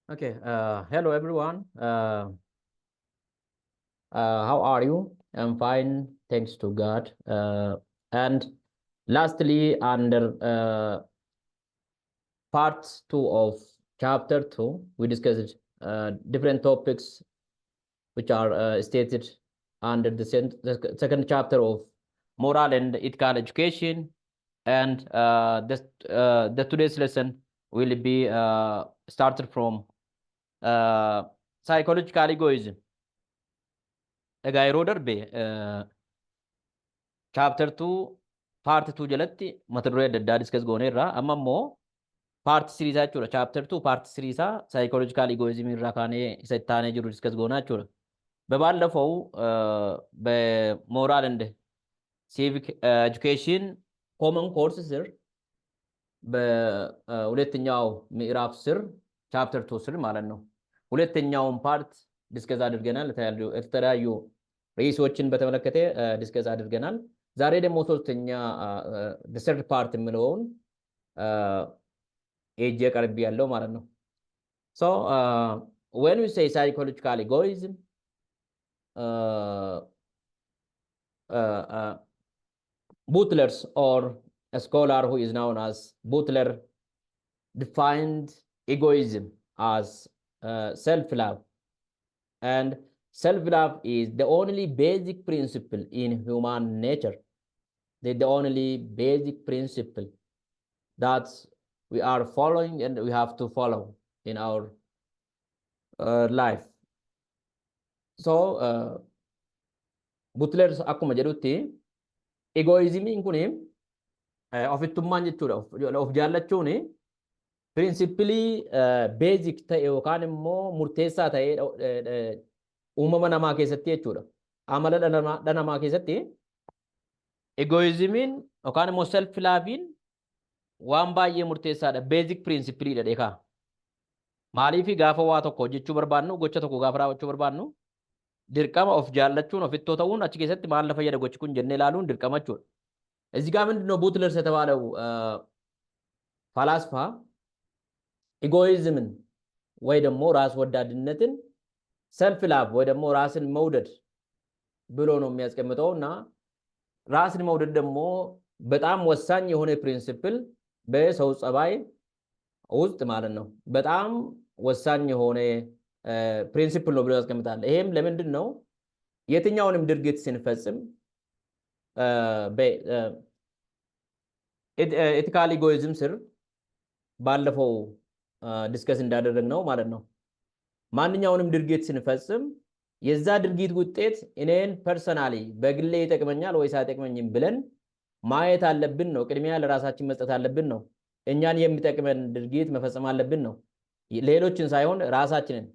Okay. Hello everyone. How are you? I'm fine, thanks to God. And lastly, under part two of chapter two, we discussed different topics which are stated under the second chapter of moral and ethical education. And the today's lesson will be started from psychological egoism. Egaa yeroo darbe chapter 2 part 2 jalatti mata duree adda addaa discuss gooneerra. Amma immoo part 3 isaa jechuudha. Chapter 2 part 3 isaa psychological egoism irraa kaanee isa itti aanee jiru discuss goonaa jechuudha. በባለፈው በሞራል እንደ ሲቪክ ኤጁኬሽን ኮመን ኮርስ ስር በሁለተኛው ምዕራፍ ስር ቻፕተር 2 ስር ማለት ነው ሁለተኛውን ፓርት ዲስከስ አድርገናል። የተለያዩ ርዕሶችን በተመለከተ ዲስከስ አድርገናል። ዛሬ ደግሞ ሶስተኛ ሰርድ ፓርት የምለውን ኤጅ ቀርብ ያለው ማለት ነው። So when we say psychological egoism, Butler's or a scholar who is known as Butler defined egoism as self-love, and self-love is the only basic principle in human nature. The only basic principle that we are following and we have to follow in our life. So Butler's akkuma jedhutti egoismiin kun ofittummaan jechuudha. Of jaallachuun principally basic ta'e yookaan immoo murteessaa ta'e uumama namaa keessatti jechuudha. Amala dhala namaa keessatti egoismiin yookaan immoo self lovein waan baay'ee murteessaadha. Basic principle dha dheekaa. Maaliif gaafa waa tokko hojjechuu barbaannu, gocha tokko gaafa raawwachuu barbaannu, dirqama of jaallachuun ofittoo ta'uun achi keessatti maal fayyada gochi kun jennee ilaaluun dirqama jechuudha. እዚህ ጋር ምንድነው ቡትለርስ የተባለው ፈላስፋ ኢጎይዝምን ወይ ደግሞ ራስ ወዳድነትን ሰልፍ ላቭ ወይ ደግሞ ራስን መውደድ ብሎ ነው የሚያስቀምጠውና ራስን መውደድ ደግሞ በጣም ወሳኝ የሆነ ፕሪንሲፕል በሰው ጸባይ ውስጥ ማለት ነው በጣም ወሳኝ የሆነ ፕሪንሲፕል ነው ብሎ ያስቀምጣል። ይሄም ለምንድን ነው የትኛውንም ድርጊት ስንፈጽም ኤቲካል ኢጎይዝም ስር ባለፈው ዲስከስ እንዳደረግነው ማለት ነው ማንኛውንም ድርጊት ስንፈጽም የዛ ድርጊት ውጤት እኔን ፐርሰናሊ በግሌ ይጠቅመኛል ወይስ አይጠቅመኝም ብለን ማየት አለብን ነው። ቅድሚያ ለራሳችን መስጠት አለብን ነው። እኛን የሚጠቅመን ድርጊት መፈጸም አለብን ነው። ሌሎችን ሳይሆን ራሳችንን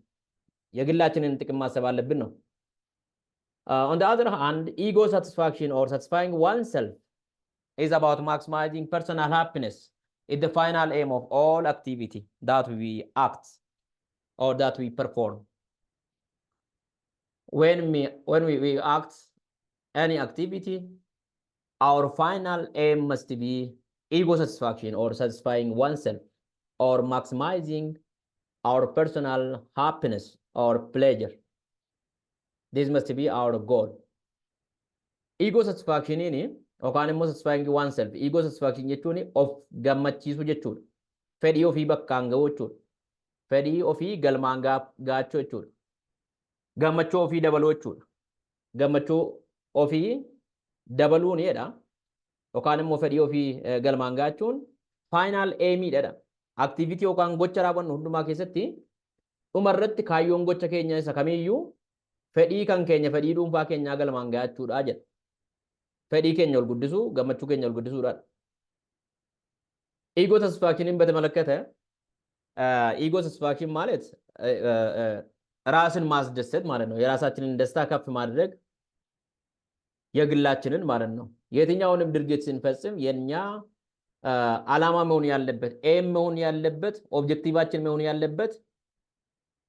የግላችንን ጥቅም ማሰብ አለብን ነው። On the other hand, ego satisfaction or satisfying oneself is about maximizing personal happiness. It's the final aim of all activity that we act or that we perform. When we act any activity, our final aim must be ego satisfaction or satisfying oneself or maximizing our personal happiness or pleasure. This must be our goal. Ego satisfaction ini yookaan immoo satisfying oneself. Ego satisfaction jechuun of gammachiisuu jechuudha. Fedhii ofii bakkaan ga'uu jechuudha. Fedhii ofii galmaan gaachuu jechuudha. Gammachuu ofii dabaluu jechuudha. Gammachuu ofii dabaluun jedha. Yookaan immoo fedhii ofii galmaan gaachuun final aim dha. Activity yookaan gocha raawwannu hundumaa keessatti dhumarratti kaayyoon gocha keenya isa kamiyyuu fedhii kan keenya fedhii dhuunfaa keenyaa galmaan gaachuudha jedha. Fedhii keenya ol guddisuu, gammachuu keenya ol guddisuudha. ኢጎ ሳቲስፋክሽንን በተመለከተ ኢጎ ሳቲስፋክሽን ማለት ራስን ማስደሰት ማለት ነው። የራሳችንን ደስታ ከፍ ማድረግ የግላችንን ማለት ነው። የትኛውንም ድርጊት ስንፈጽም የኛ ዓላማ መሆን ያለበት ኤም መሆን ያለበት ኦብጀክቲቫችን መሆን ያለበት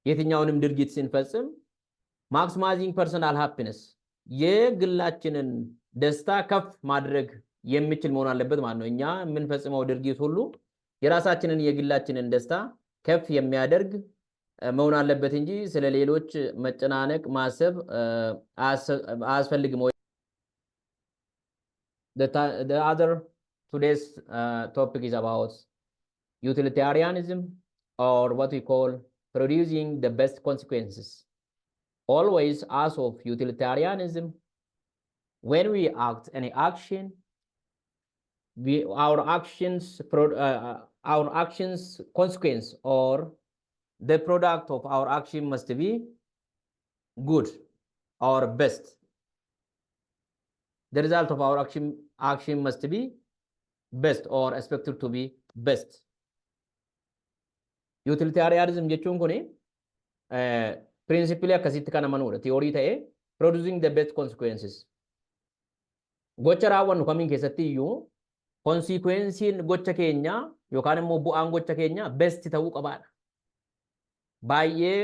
የትኛውንም ድርጊት ስንፈጽም ማክሲማይዚንግ ፐርሰናል ሃፒነስ የግላችንን ደስታ ከፍ ማድረግ የሚችል መሆን አለበት ማለት ነው። እኛ የምንፈጽመው ድርጊት ሁሉ የራሳችንን የግላችንን ደስታ ከፍ የሚያደርግ መሆን አለበት እንጂ ስለ ሌሎች መጨናነቅ ማሰብ አያስፈልግም። The other today's topic is about utilitarianism, or what we call producing the best consequences. Always, as of utilitarianism, when we act any action, our actions consequence, or the product of our action must be good or best. The result of our action must be best or expected to be best. Utilitarianism jechuun kuni principle akkasitti kana manuudha. Theory ta'ee producing the best consequences. Gocha raawwannu kamiin keessatti iyyuu consequencein gocha keenya yookaan immoo bu'aan gocha keenya best ta'uu qabaadha. Baay'ee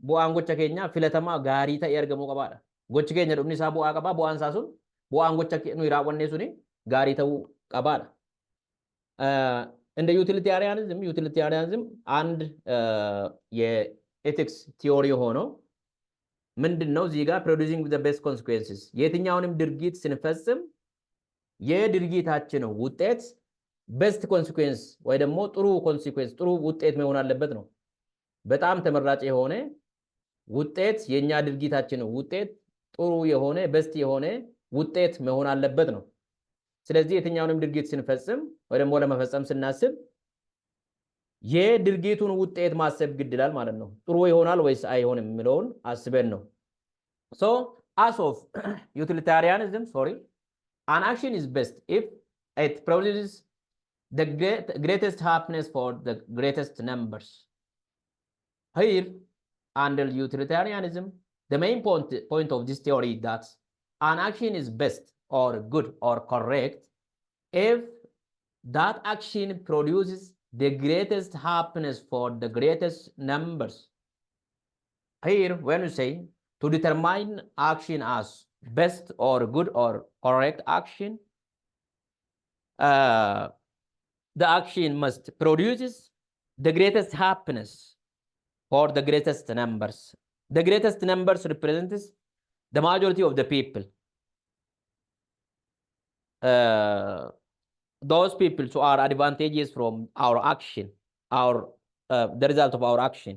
bu'aan gocha keenya filatamaa gaarii ta'ee argamuu qabaadha. Gochi keenya dhumni isaa bu'aa qabaa, bu'aan isaa sun bu'aan gocha nuyi raawwanne suni gaarii ta'uu qabaadha. እንደ ዩቲሊታሪያኒዝም አንድ የኤቲክስ ቲዮሪ ሆኖ ምንድነው እዚህ ጋር ፕሮዲዩሲንግ ዘ ቤስት ኮንሲኩዌንስስ የትኛውንም ድርጊት ስንፈጽም የድርጊታችን ውጤት ቤስት ኮንሲኩዌንስ ወይ ደግሞ ጥሩ ኮንሲኩዌንስ ጥሩ ውጤት መሆን አለበት ነው። በጣም ተመራጭ የሆነ ውጤት የኛ ድርጊታችን ውጤት ጥሩ የሆነ ቤስት የሆነ ውጤት መሆን አለበት ነው። ስለዚህ የትኛውንም ድርጊት ስንፈጽም ወይ ደግሞ ለመፈጸም ስናስብ የድርጊቱን ውጤት ማሰብ ግድ ይላል ማለት ነው። ጥሩ ይሆናል ወይስ አይሆንም የሚለውን አስበን ነው። So as of utilitarianism, an action is best if it produces the greatest happiness for the greatest numbers. Here, under utilitarianism, the main point of this theory is that an action is best or good or correct if that action produces the greatest happiness for the greatest numbers. Here, when we say to determine action as best or good or correct action, the action must produce the greatest happiness for the greatest numbers. The greatest numbers represents the majority of the people. Those people who are advantageous from our action, the result of our action.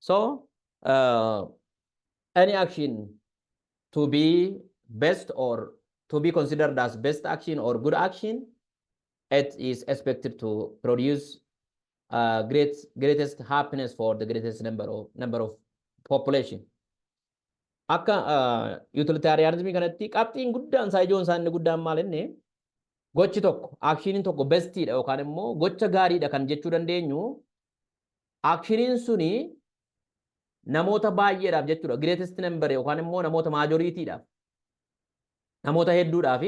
So, any action to be best or to be considered as best action or good action, it is expected to produce greatest happiness for the greatest number of population. Akka utilitarianism kanatti qabxiin guddaan saayijoon isaanii guddaan maal inni gochi tokko actionin tokko bestiidha yookaan immoo gocha gaariidha kan jechuu dandeenyu actionin suni namoota baay'eedhaaf jechuudha. Greatest number yookaan immoo namoota majoritiidhaaf namoota hedduudhaaf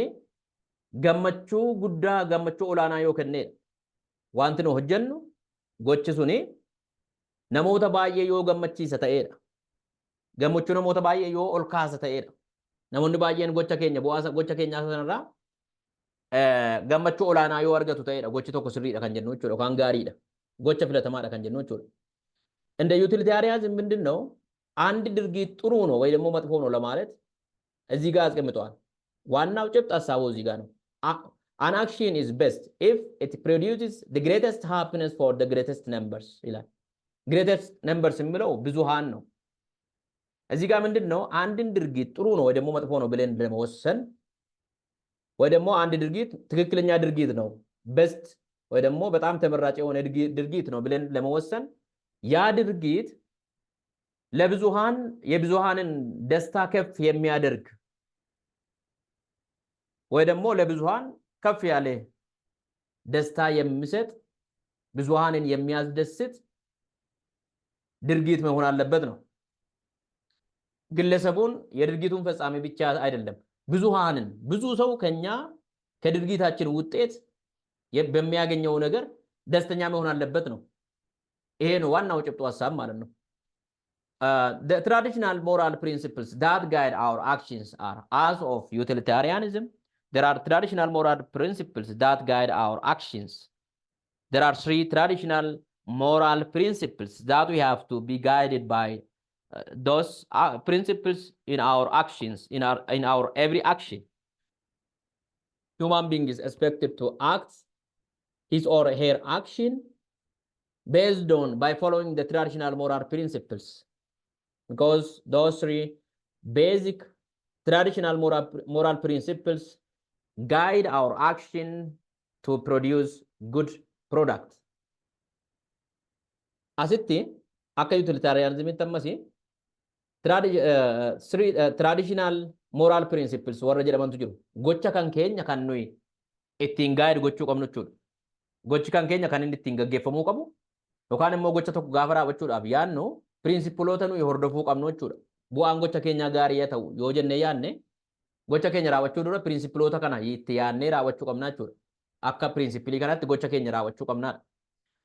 gammachuu guddaa gammachuu olaanaa yoo kennedha. Wanti nu hojjennu gochi suni namoota baay'ee yoo gammachiisa ta'edha. Gammachuu namoota baay'ee yoo ol kaasa ta'edha. Namoonni baay'een gocha keenya bu'aa gocha keenyaa sanarraa gammachuu olaanaa yoo argatu ta'edha. Gochi tokko sirriidha kan jennu jechuudha yookaan gaariidha. Gocha filatamaadha kan jennu jechuudha. እንደ ዩቲሊታሪያኒዝም ምንድነው አንድ ድርጊት ጥሩ ነው ወይ ደግሞ መጥፎ ነው ለማለት እዚህ ጋር አስቀምጠዋል። ዋናው ጭብጥ ሐሳቡ እዚህ ጋር ነው። An action is best if it produces the greatest happiness for the greatest numbers ይላል። greatest numbers የሚለው ብዙሃን ነው። እዚህ ጋር ምንድነው አንድን ድርጊት ጥሩ ነው ወይ ደግሞ መጥፎ ነው ብለን ለመወሰን ወይ ደግሞ አንድ ድርጊት ትክክለኛ ድርጊት ነው best ወይ ደግሞ በጣም ተመራጭ የሆነ ድርጊት ነው ብለን ለመወሰን ያ ድርጊት ለብዙሃን የብዙሃንን ደስታ ከፍ የሚያደርግ ወይ ደግሞ ለብዙሃን ከፍ ያለ ደስታ የሚሰጥ ብዙሃንን የሚያስደስት ድርጊት መሆን አለበት ነው። ግለሰቡን የድርጊቱን ፈጻሚ ብቻ አይደለም ብዙሃንን ብዙ ሰው ከኛ ከድርጊታችን ውጤት በሚያገኘው ነገር ደስተኛ መሆን አለበት ነው። ይሄ ነው ዋናው ጭብጡ ሐሳብ ማለት ነው። The traditional moral principles that guide our actions are, as of utilitarianism, there are traditional moral principles that guide our actions. There are three traditional moral principles that we have to be guided by those principles in our actions, in our every action. Human being is expected to act his or her action based on by following the traditional moral principles, because those three basic traditional moral principles guide our action to produce good product. Asitti akka utilitarianism tammasi traditional moral principles warra jedhamantu jiru. Gocha kan keenya kan nuyi ittiin guide gochuu qabnu jechuudha. Gochi kan keenya kan inni ittiin gaggeeffamuu qabu yookaan immoo gocha tokko gaafa raawwachuudhaaf yaannu pirinsippiloota nuyi hordofuu qabnu jechuudha. Bu'aan gocha keenyaa gaarii haa ta'u yoo jennee yaanne gocha keenya raawwachuu dura pirinsippiloota kana itti yaannee raawwachuu qabna jechuudha. Akka pirinsipilii kanatti gocha keenya raawwachuu qabnaadha.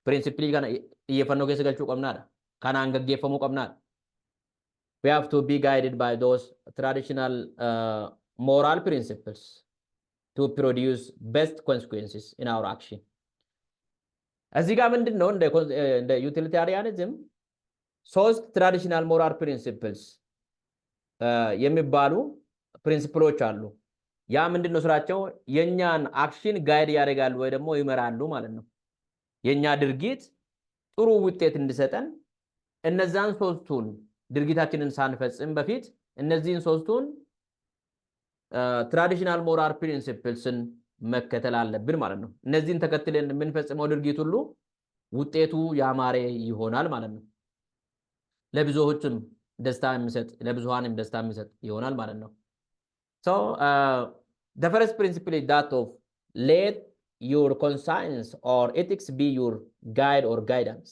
Pirinsipilii kana xiyyeeffannoo keessa galchuu qabnaadha. Kanaan gaggeeffamuu qabnaadha. We have to be guided by those traditional moral principles to produce best consequences in our action. እዚህ ጋር ምንድን ነው እንደ ዩቲሊታሪያኒዝም ሶስት ትራዲሽናል ሞራል ፕሪንሲፕልስ የሚባሉ ፕሪንሲፕሎች አሉ። ያ ምንድን ነው ስራቸው? የኛን አክሽን ጋይድ ያደርጋሉ ወይ ደግሞ ይመራሉ ማለት ነው። የኛ ድርጊት ጥሩ ውጤት እንዲሰጠን እነዛን ሶስቱን ድርጊታችንን ሳንፈጽም በፊት እነዚህን ሶስቱን ትራዲሽናል ሞራል ፕሪንሲፕልስን መከተል አለብን ማለት ነው። እነዚህን ተከትለን የምንፈጽመው ድርጊት ሁሉ ውጤቱ ያማረ ይሆናል ማለት ነው። ለብዙዎችም ደስታ የሚሰጥ ለብዙሃንም ደስታ የሚሰጥ ይሆናል ማለት ነው። So the first principle is that of let your conscience or ethics be your guide or guidance.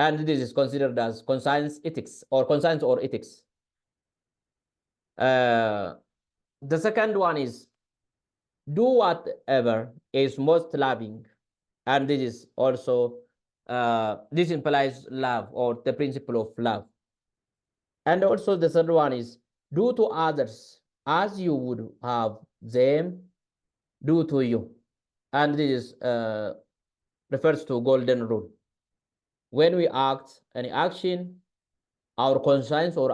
And this is considered as conscience ethics or conscience or ethics. The second one is do whatever is most loving, and this is also this implies love or the principle of love. And also the third one is do to others as you would have them do to you, and this is refers to golden rule. When we act any action, our conscience or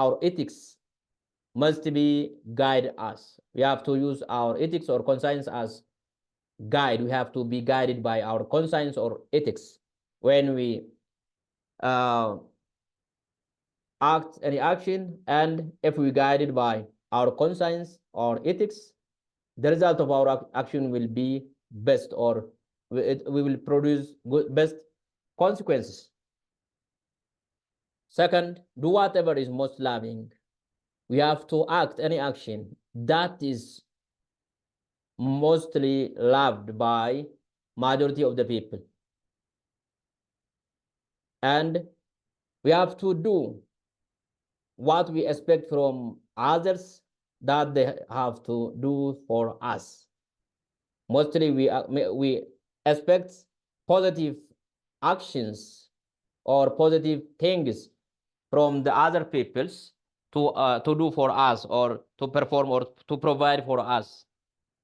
our ethics must be guide us. We have to use our ethics or conscience as guide. We have to be guided by our conscience or ethics when we act any action, and if we guided by our conscience or ethics, the result of our action will be best, or we will produce best consequences. Second, do whatever is most loving. We have to act any action that is mostly loved by majority of the people, and we have to do what we expect from others that they have to do for us. Mostly we expect positive actions or positive things from the other peoples to do for us or to perform or to provide for us.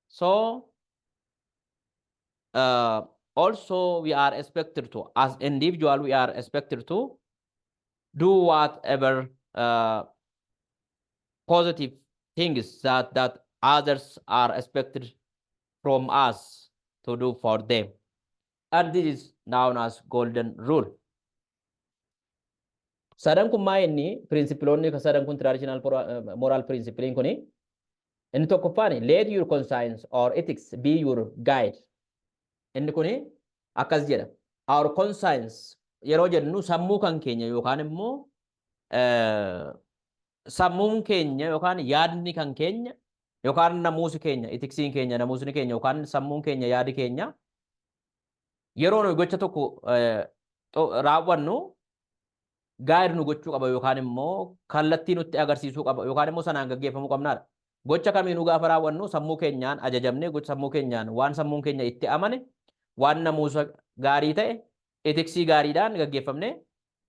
So also we are expected to, as individual, we are expected to do whatever positive things that others are expected from us to do for them, and this is known as golden rule. Sadan kun maa inni pirinsipilonni ka sadan kun traditional moral principle kuni inni tokkoffaan let your conscience or ethics be your guide. Inni kuni akkas jedha, our conscience yeroo jennu sammuu kan keenya yookaan immoo sammuun keenya yookaan yaadni kan keenya yookaan namuusi keenya etiksiin keenya namuusni keenya yookaan sammuun keenya yaadi keenya yeroo nu gocha tokko raawwannu gaayir nu gochuu qaba yookaan immoo kallattii nutti agarsiisuu qaba yookaan immoo sanaan gaggeeffamuu qabnaadha. Gocha kamiinuu gaafa raawwannu sammuu keenyaan ajajamne gocha sammuu keenyaan waan sammuun keenya itti amane waan namuusa gaarii ta'e etiksii gaariidhaan gaggeeffamne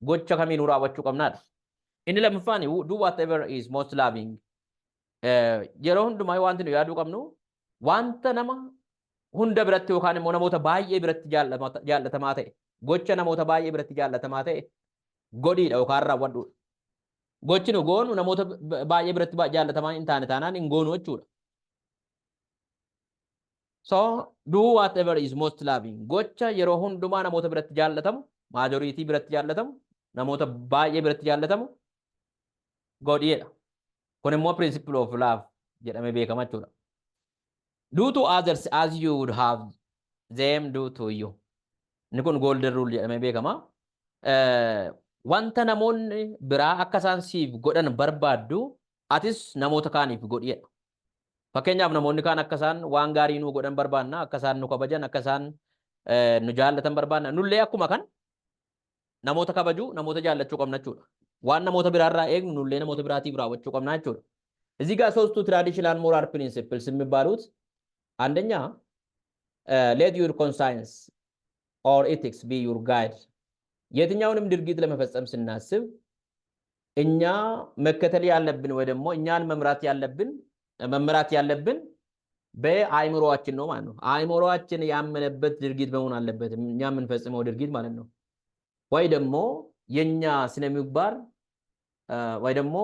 gocha kamiinuu raawwachuu qabnaadha. Inni lammaffaan do whatever is most loving. Yeroo hundumaa wanti nu yaaduu qabnu wanta nama hunda biratti yookaan immoo namoota baay'ee biratti jaallatamaa ta'e gocha namoota baay'ee biratti jaallatamaa ta'e godhiidha yookaan raawwadhu. Gochi nu goonu namoota baay'ee biratti jaallatamaa hin taane taanaan hin goonu jechuudha. So do whatever is most loving. Gocha yeroo hundumaa namoota biratti jaallatamu, majority biratti jaallatamu, namoota baay'ee biratti jaallatamu godhiidha. Kun immoo principle of love jedhamee beekama jechuudha. Do to others as you would have them do to you. Inni kun golden rule jedhamee beekama. Wanta namoonni biraa akka isaan siif godhan barbaaddu atis namoota kaaniif godhiidha. Fakkeenyaaf namoonni kaan akka isaan waan gaarii nu godhan barbaanna, akka isaan nu kabajan, akka isaan nu jaallatan barbaanna. Nullee akkuma kan namoota kabajuu, namoota jaallachuu qabna jechuudha. Waan namoota biraarraa eegnu nullee namoota biraatiif raawwachuu qabna jechuudha. እዚህ ጋር ሶስቱ ትራዲሽናል ሞራል ፕሪንሲፕልስ የሚባሉት አንደኛ let your conscience or ethics be your guide. የትኛውንም ድርጊት ለመፈጸም ስናስብ እኛ መከተል ያለብን ወይ ደግሞ እኛን መምራት ያለብን በአይምሮአችን ነው ማለት ነው። አይምሮአችን ያመነበት ድርጊት መሆን አለበት እኛ የምንፈጽመው ድርጊት ማለት ነው። ወይ ደግሞ የኛ ስነ ምግባር ወይ ደግሞ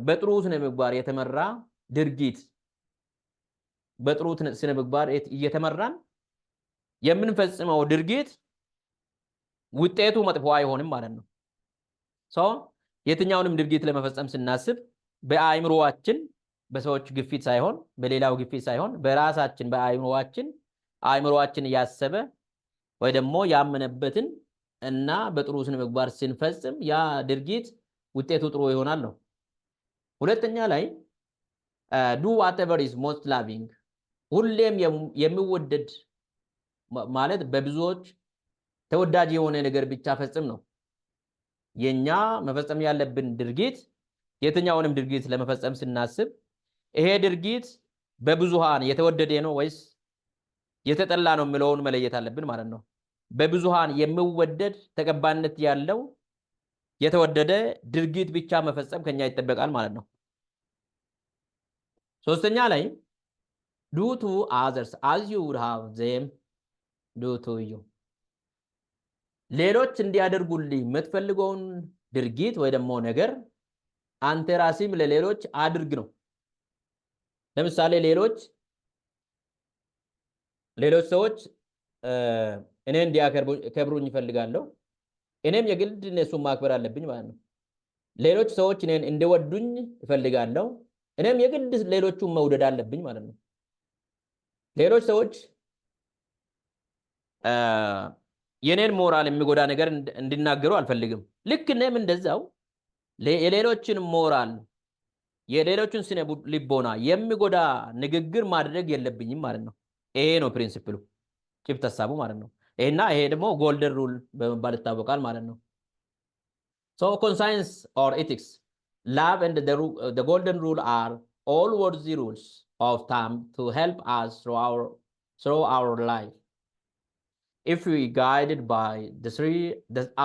በጥሩ ስነ ምግባር የተመራ ድርጊት በጥሩ ስነ ምግባር እየተመራን የምንፈጽመው ድርጊት ውጤቱ መጥፎ አይሆንም ማለት ነው። የትኛውንም ድርጊት ለመፈጸም ስናስብ በአይምሮአችን በሰዎች ግፊት ሳይሆን በሌላው ግፊት ሳይሆን በራሳችን በአይምሮአችን ያሰበ ወይ ደግሞ ያመነበትን እና በጥሩ ስነ ምግባር ስንፈጽም ያ ድርጊት ውጤቱ ጥሩ ይሆናል ነው። ሁለተኛ ላይ do whatever is most loving. ሁሌም የሚወደድ ማለት በብዙዎች ተወዳጅ የሆነ ነገር ብቻ ፈጽም ነው። የኛ መፈጸም ያለብን ድርጊት የትኛውንም ድርጊት ለመፈጸም ስናስብ ይሄ ድርጊት በብዙሃን የተወደደ ነው ወይስ የተጠላ ነው የሚለውን መለየት አለብን ማለት ነው። በብዙሃን የሚወደድ ተቀባይነት ያለው የተወደደ ድርጊት ብቻ መፈጸም ከኛ ይጠበቃል ማለት ነው። ሶስተኛ ላይ do to others as you would have them do to you. ሌሎች እንዲያደርጉልኝ የምትፈልገውን ድርጊት ወይ ደግሞ ነገር አንተ ራስህም ለሌሎች አድርግ ነው። ለምሳሌ ሌሎች ሰዎች እኔ እንዲያከብሩኝ ይፈልጋለሁ። እኔም የግድ እነሱን ማክበር አለብኝ ማለት ነው። ሌሎች ሰዎች እኔን እንዲወዱኝ ይፈልጋለሁ። እኔም የግድ ሌሎቹን መውደድ አለብኝ ማለት ነው። ሌሎች ሰዎች የኔን ሞራል የሚጎዳ ነገር እንዲናገሩ አልፈልግም። ልክ እኔም እንደዛው የሌሎችን ሞራል የሌሎችን ስነ ልቦና የሚጎዳ ንግግር ማድረግ የለብኝም ማለት ነው። ይሄ ነው ፕሪንሲፕሉ ጭብጥ ሐሳቡ ማለት ነው። ይሄ ደግሞ ጎልደን ሩል በመባል ይታወቃል ማለት ነው። So conscience or ethics, love and the golden rule are all worthy rules of thumb to help us through our life. If we guided by the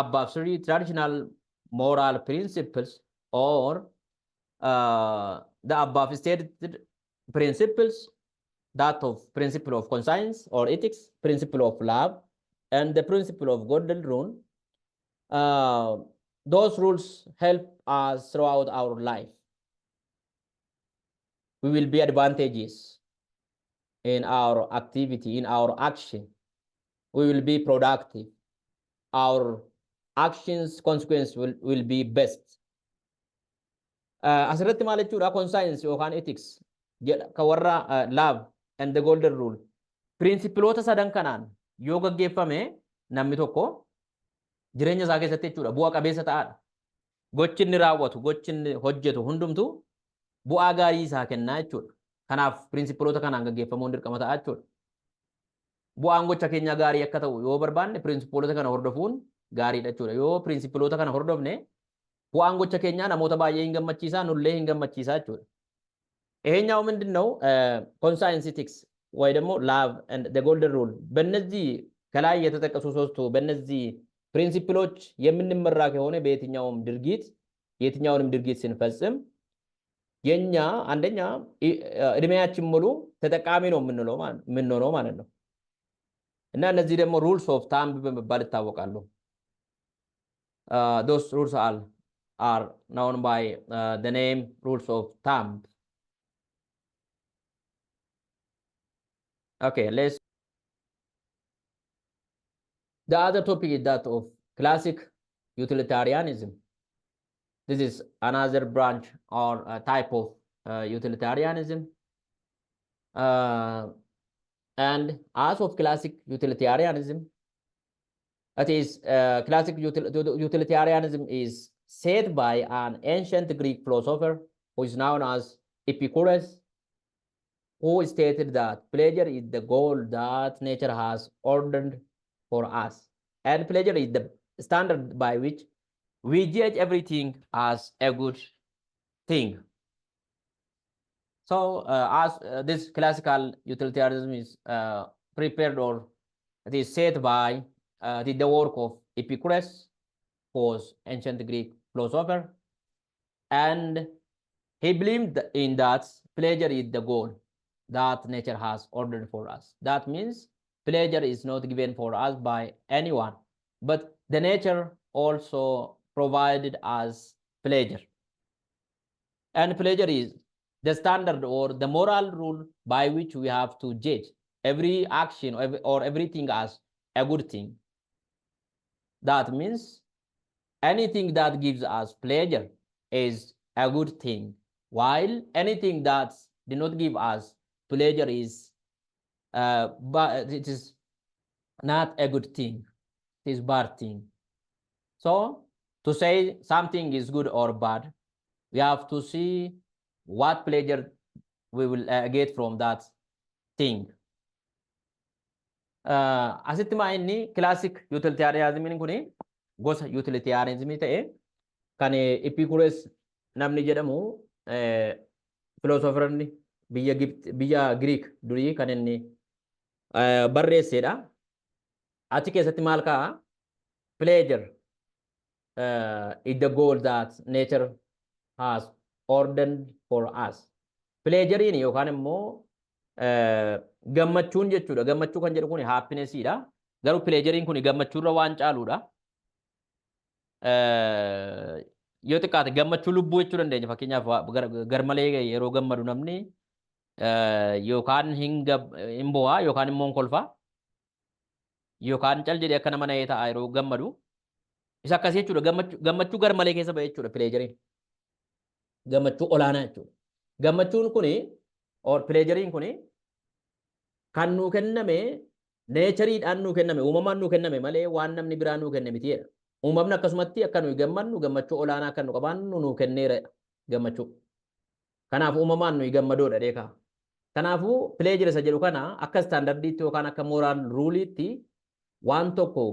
above three traditional moral principles or the above stated principles, that of principle of conscience or ethics, principle of love, and the principle of golden rule, those rules help us throughout our life. We will be advantageous in our activity, in our action. We will be productive. Our actions consequence will be best. Asirratti maal jechuudha conscience yookaan ethics kawarra love and the golden rule principloota sadan kanaan yoo gaggeeffame namni tokko jireenya isaa keessatti jechuudha bu'aa qabeessa ta'aadha. Gochi inni raawwatu, gochi inni hojjetu hundumtu bu'aa gaarii isaa kennaa jechuudha. Kanaaf principloota kanaan gaggeeffamuun dirqama ta'a jechuudha. Bu'aan gocha keenya gaarii akka ta'u yoo barbaanne principloota kana hordofuun gaariidha jechuudha. Yoo principloota kana hordofne bu'aan gocha keenyaa namoota baay'ee hin gammachiisaa, nullee hin gammachiisaa jechuudha. ይሄኛው ምንድነው? conscience ethics ወይ ደግሞ love and the golden rule በእነዚህ ከላይ የተጠቀሱ ሶስቱ በእነዚህ ፕሪንሲፕሎች የምንመራ ከሆነ በየትኛውንም ድርጊት ስንፈጽም የኛ አንደኛ እድሜያችን ሙሉ ተጠቃሚ ነው የምንሆነው ማለት ነው። እና እነዚህ ደግሞ ሩልስ ኦፍ ታምብ በመባል ይታወቃሉ። those rules are known by the name rules of thumb. Okay, the other topic is that of classic utilitarianism. This is another branch or type of utilitarianism. And as of classic utilitarianism, that is classic utilitarianism is said by an ancient Greek philosopher who is known as Epicurus, who stated that pleasure is the goal that nature has ordered for us, and pleasure is the standard by which we judge everything as a good thing. So as this classical utilitarianism is prepared, or it is said by the work of Epicurus, who was ancient Greek philosopher, and he believed in that pleasure is the goal that nature has ordered for us. That means pleasure is not given for us by anyone, but the nature also provided us pleasure. And pleasure is the standard or the moral rule by which we have to judge every action or everything as a good thing. That means anything that gives us pleasure is a good thing, while anything that did not give us pleasure is but it is not a good thing, it is bad thing. So to say something is good or bad, we have to see what pleasure we will get from that thing. Asitti inni classic utilitarianism kuni gosa utilitarianism ta'e kan Epicurus namni jedhamu philosopherni biyya Greek durii kan inni barreessedha. Achi keessatti maal ka'a? Pleasure is the goal that nature has ordered for us. Pleasure in yookaan immoo gammachuun jechuudha. Gammachuu kan jedhu kun happiness dha. Garuu pleasurein kun gammachuurra waan caaluudha. Yoo xiqqaate gammachuu lubbuu jechuu dandeenya. Fakkeenyaaf garmalee yeroo gammadu namni yookaan hin bo'aa yookaan immoo kolfaa yookaan cal jedhee akka nama na'ee ta'a yeroo gammadu. Isa akkasii jechuudha. Gammachuu garmalee keessa ba'e jechuudha pleasurein. Gammachuu olaanaa jechuudha. Gammachuun kuni or pleasurein kuni kan nuu kenname neechariidhaan nuu kenname, uumamaan nuu kenname malee waan namni biraa nuu kenne mitiidha. Uumamni akkasumatti akka nuyi gammannu gammachuu olaanaa akka nu qabaannu nuu kenneera gammachuu. Kanaaf uumamaan nuyi gammadoodha deekaa. Kanaafuu pleasure isa jedhu kana akka standardiitti yookaan akka moral ruuliitti waan tokko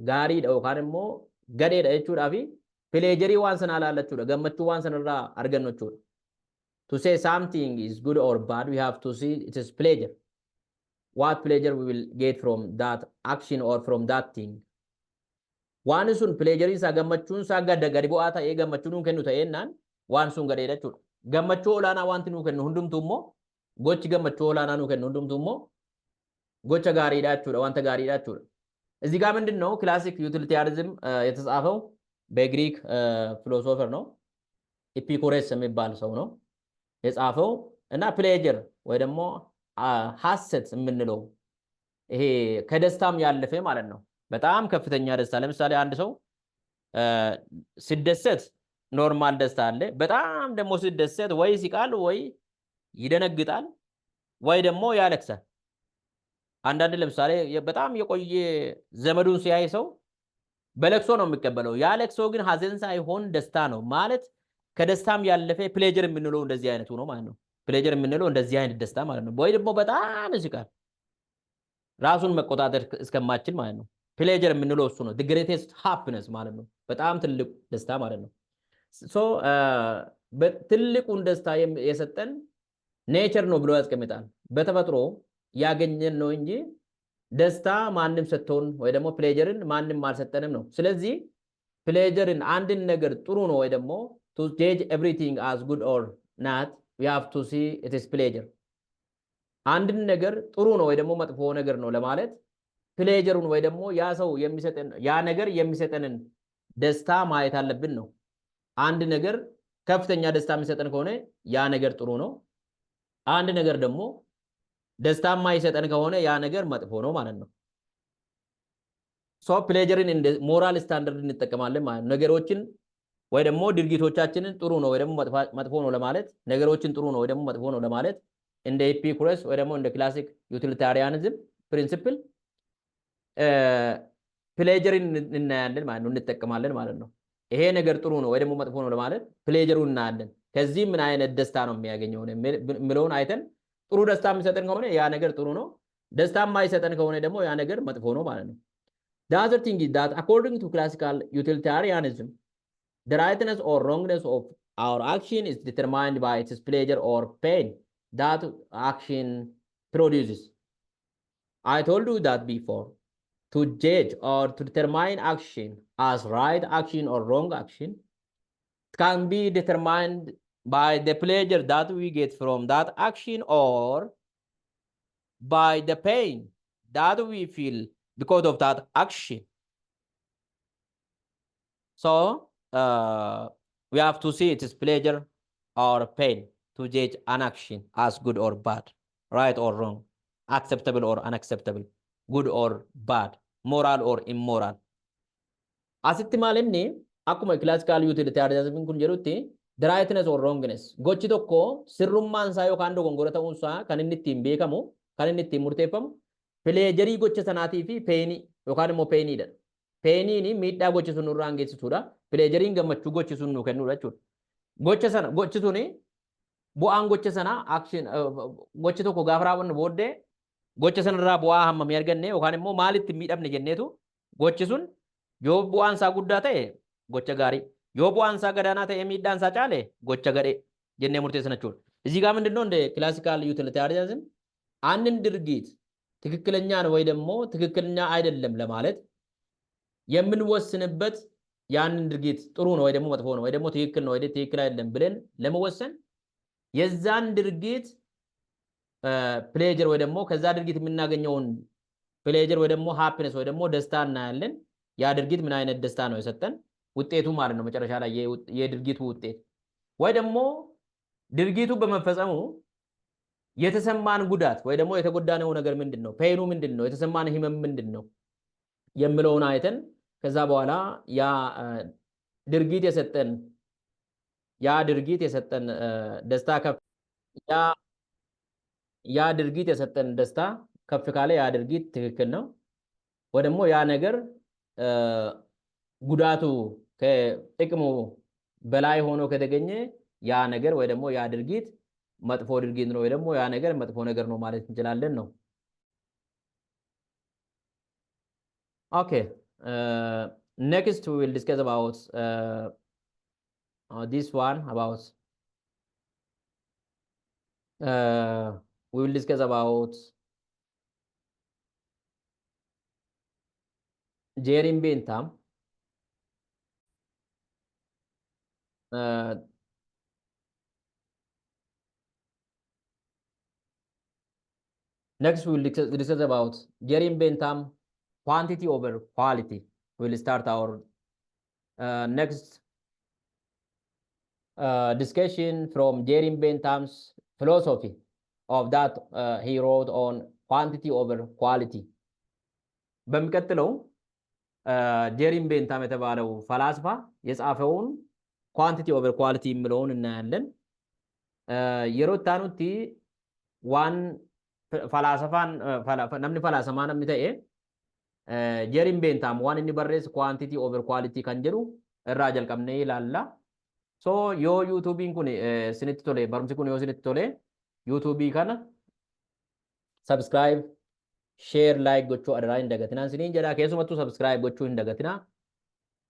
gaariidha yookaan immoo gadheedha jechuudhaafi pleasureii waan sana ilaallachuudha. Gammachuu waan sanarraa argannu jechuudha. To say something is good or bad, we have to see it is pleasure. What pleasure we will get from that action or from that thing. Waan sun pleasure isa gammachuun isaa gadi bu'aa ta'ee gammachuu nuu kennu ta'eennaan waan sun gadheedha jechuudha. Gammachuu olaanaa wanti nuu kennu hundumtuu immoo gochi gammachuu olaanaa nuu kennu hundumtuu immoo gocha gaariidha jechuudha, wanta gaariidha jechuudha. እዚህ ጋር ምንድን ነው ክላሲክ ዩቲሊታሪዝም የተጻፈው በግሪክ ፊሎሶፈር ነው፣ ኢፒኩሬስ የሚባል ሰው ነው የጻፈው። እና ፕሌጀር ወይ ደግሞ ሐሰት የምንለው ይሄ ከደስታም ያለፈ ማለት ነው። በጣም ከፍተኛ ደስታ፣ ለምሳሌ አንድ ሰው ሲደሰት ኖርማል ደስታ አለ። በጣም ደግሞ ሲደሰት ወይ ሲቃል ወይ ይደነግጣል ወይ ደግሞ ያለቅሳል። አንዳንድ ለምሳሌ በጣም የቆየ ዘመዱን ሲያይ ሰው በለቅሶ ነው የሚቀበለው። ያለቅሶ ግን ሐዘን ሳይሆን ደስታ ነው ማለት። ከደስታም ያለፈ ፕሌጀር የምንለው እንደዚህ አይነቱ ነው ማለት ነው። ፕሌጀር የምንለው እንደዚህ አይነት ደስታ ማለት ነው። ወይ ደግሞ በጣም ሲቃል ራሱን መቆጣጠር እስከማችል ማለት ነው። ፕሌጀር የምንለው እሱ ነው። the greatest happiness ማለት ነው። በጣም ትልቅ ደስታ ማለት ነው። ሶ በትልቁን ደስታ የሰጠን ኔቸር ነው ብሎ ያስቀምጣል። በተፈጥሮ ያገኘን ነው እንጂ ደስታ ማንም ሰጥቶን ወይ ደግሞ ፕሌጀርን ማንም አልሰጠንም ነው። ስለዚህ ፕሌጀርን አንድን ነገር ጥሩ ነው ወይ ደግሞ to judge everything as good or ናት we have to see its pleasure አንድን ነገር ጥሩ ነው ወይ ደግሞ መጥፎ ነገር ነው ለማለት ፕሌጀሩን ወይ ደግሞ ያ ሰው የሚሰጠን ያ ነገር የሚሰጠንን ደስታ ማየት አለብን ነው አንድ ነገር ከፍተኛ ደስታ የሚሰጠን ከሆነ ያ ነገር ጥሩ ነው አንድ ነገር ደግሞ ደስታ የማይሰጠን ከሆነ ያ ነገር መጥፎ ነው ማለት ነው ሶ ፕሌጀርን እንደ ሞራል ስታንዳርድ እንጠቀማለን ማለት ነገሮችን ወይ ደግሞ ድርጊቶቻችንን ጥሩ ነው ወይ ደግሞ መጥፎ ነው ለማለት ነገሮችን ጥሩ ነው ወይ ደግሞ መጥፎ ነው ለማለት እንደ ኤፒኩረስ ወይ ደግሞ እንደ ክላሲክ ዩቲሊታሪያኒዝም ፕሪንሲፕል ፕሌጀርን እናያለን ማለት ነው እንጠቀማለን ማለት ነው ይሄ ነገር ጥሩ ነው ወይ ደግሞ መጥፎ ነው ለማለት ፕሌጀሩን እናያለን ከዚህ ምን አይነት ደስታ ነው የሚያገኘው ምለውን አይተን ጥሩ ደስታ የሚሰጠን ከሆነ ያ ነገር ጥሩ ነው ደስታ የማይሰጠን ከሆነ ደግሞ ያ ነገር መጥፎ ነው ማለት ነው the other thing is that according to classical utilitarianism the rightness or wrongness of our action is determined by its pleasure or pain that action produces I told you that before to judge or to determine action as right action or wrong action can be determined by the pleasure that we get from that action or by the pain that we feel because of that action so we have to see its pleasure or pain to judge an action as good or bad right or wrong acceptable or unacceptable good or bad moral or immoral asitti malinni akkuma classical utilitarianism kun jedhutti the rightness or wrongness gochi tokko sirrummaan isaa yookaan dogongora ta'uun isaa kan inni ittiin beekamu kan inni ittiin murteeffamu pleasureii gocha sanaatii fi peenii yookaan immoo peeniidha peeniin miidhaa gochi sun irraan geessisuudha pleasurein gammachuu gochi sun nu kennuudha jechuudha gochi suni bu'aan gocha sana action gochi tokko gaafa raawwannu booddee gocha sanarraa bu'aa hammamii arganne yookaan immoo maalitti miidhamne jenneetu gochi sun yoo bu'aan isaa guddaa ta'e gocha gaarii yoo bu'aan isaa gadaanaa ta'e miidhaan isaa caale gocha gadhee jennee murteessina jechuudha እዚህ ጋር ምንድነው እንደ ክላሲካል ዩቲሊታሪያኒዝም አንድን ድርጊት ትክክለኛ ነው ወይ ደግሞ ትክክለኛ አይደለም ለማለት የምንወስንበት ያንን ድርጊት ጥሩ ነው ወይ ደግሞ መጥፎ ነው ወይ ደግሞ ትክክል ነው ወይ ትክክል አይደለም ብለን ለመወሰን የዛን ድርጊት ፕሌጀር ወይ ደግሞ ከዛ ድርጊት የምናገኘውን ፕሌጀር ወይ ደግሞ ሃፒነስ ወይ ደግሞ ደስታ እናያለን ያ ድርጊት ምን አይነት ደስታ ነው የሰጠን ውጤቱ ማለት ነው መጨረሻ ላይ የድርጊቱ ውጤት ወይ ደግሞ ድርጊቱ በመፈጸሙ የተሰማን ጉዳት ወይ ደግሞ የተጎዳነው ነገር ምንድነው ፔኑ ምንድነው የተሰማን ህመም ምንድነው የምለውን አይተን ከዛ በኋላ ያ ድርጊት የሰጠን ደስታ ከፍ ያ ድርጊት የሰጠን ደስታ ከፍ ካለ ያ ድርጊት ትክክል ነው ወይ ደግሞ ያ ነገር ጉዳቱ ከጥቅሙ በላይ ሆኖ ከተገኘ ያ ነገር ወይ ደግሞ ያ ድርጊት መጥፎ ድርጊት ነው ወይ ደግሞ ያ ነገር መጥፎ ነገር ነው ማለት እንችላለን ነው okay next we will discuss about this one about we will discuss about Jeremy Bentham next we will discuss about Jeremy Bentham quantity over quality we will start our next discussion from Jeremy Bentham's philosophy of that he wrote on quantity over quality በሚቀጥለው ጄሪም ቤንታም የተባለው ፈላስፋ የጻፈውን ኳንቲቲ ኦቨር ኳሊቲ የሚለውን እናያለን የሮታኑቲ ዋን ፈላስፋን namni falaasama namni ta'e ጄሪም ቤንታም ዋን inni barreesse ኳንቲቲ ኦቨር ኳሊቲ kan jedhu irraa jalqabnee ilaalla so yoo yuutuubiin kun isinitti tole barumsi kun yoo isinitti tole yuutuubii kana subscribe share like gochuu adaraa hin dagatinaa isiniin jedhaa keessumattuu subscribe gochuu hin dagatinaa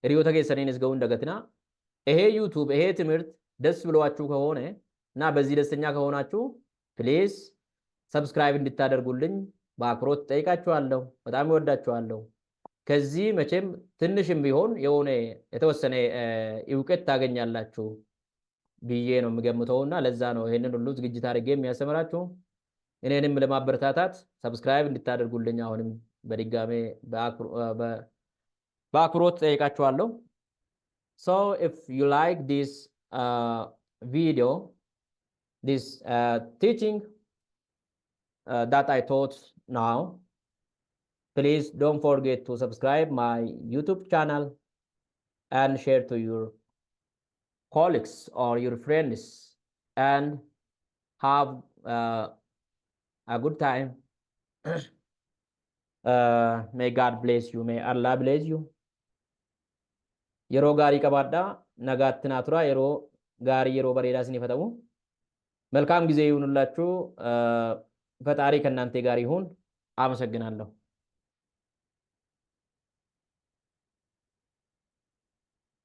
hiriyoota keessaniinis ga'uu hin dagatinaa ይሄ ዩቲዩብ ይሄ ትምህርት ደስ ብሏችሁ ከሆነ እና በዚህ ደስተኛ ከሆናችሁ ፕሊዝ ሰብስክራይብ እንድታደርጉልኝ በአክብሮት ጠይቃችኋለሁ በጣም እወዳችኋለሁ ከዚህ መቼም ትንሽም ቢሆን የሆነ የተወሰነ እውቀት ታገኛላችሁ ብዬ ነው የምገምተውና ለዛ ነው ይሄንን ሁሉ ዝግጅት አድርጌ የሚያስተምራችሁ። እኔንም ለማበረታታት ሰብስክራይብ እንድታደርጉልኝ አሁንም በድጋሜ በአክብሮት ጠይቃችኋለሁ። So if you like this video, this teaching that I taught now, please don't forget to subscribe my YouTube channel and share to your colleagues or your friends and have a good time. May God bless you. May Allah bless you. Yeroo gaarii qabaadhaa. Nagaatti naa tura. Yeroo gaarii yeroo bareedaa isiniif haa ta'u. መልካም ጊዜ ይሁንላችሁ። ፈጣሪ ከእናንተ ጋር ይሁን። አመሰግናለሁ።